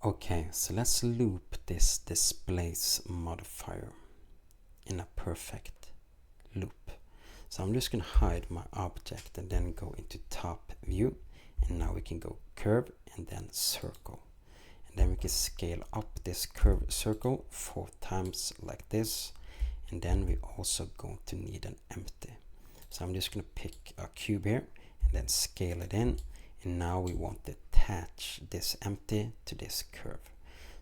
Okay, so let's loop this displace modifier in a perfect loop. So I'm just going to hide my object and then go into top view, and now we can go curve and then circle, and then we can scale up this curve circle 4 times like this, and then we also going to need an empty. So I'm just going to pick a cube here and then scale it in, and now we want to attach this empty to this curve.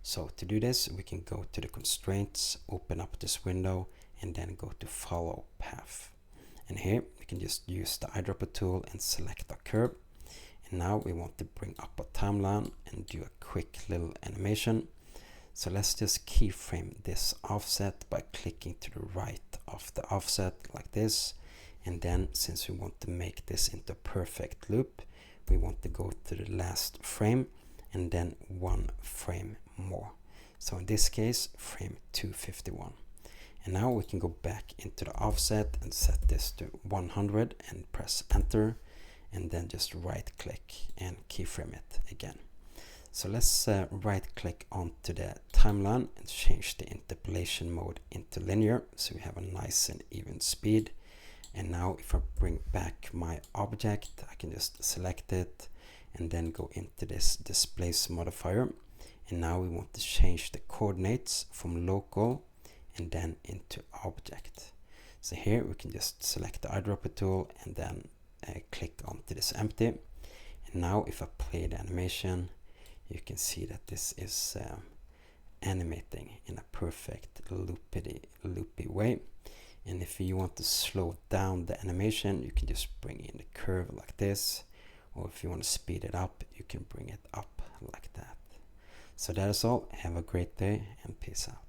So to do this, we can go to the constraints, open up this window, and then go to follow path. And here we can just use the eyedropper tool and select a curve. And now we want to bring up a timeline and do a quick little animation. So let's just keyframe this offset by clicking to the right of the offset like this. And then since we want to make this into a perfect loop, we want to go to the last frame and then 1 frame more. So in this case, frame 251. And now we can go back into the offset and set this to 100 and press enter, and then just right click and keyframe it again. So let's right click onto the timeline and change the interpolation mode into linear, so we have a nice and even speed. And now if I bring back my object, I can just select it and then go into this displace modifier. And now we want to change the coordinates from local and then into object. So here we can just select the eyedropper tool and then click onto this empty. And now if I play the animation, you can see that this is animating in a perfect loopy way. And if you want to slow down the animation, you can just bring in the curve like this, or if you want to speed it up, you can bring it up like that. So that is all. Have a great day and peace out.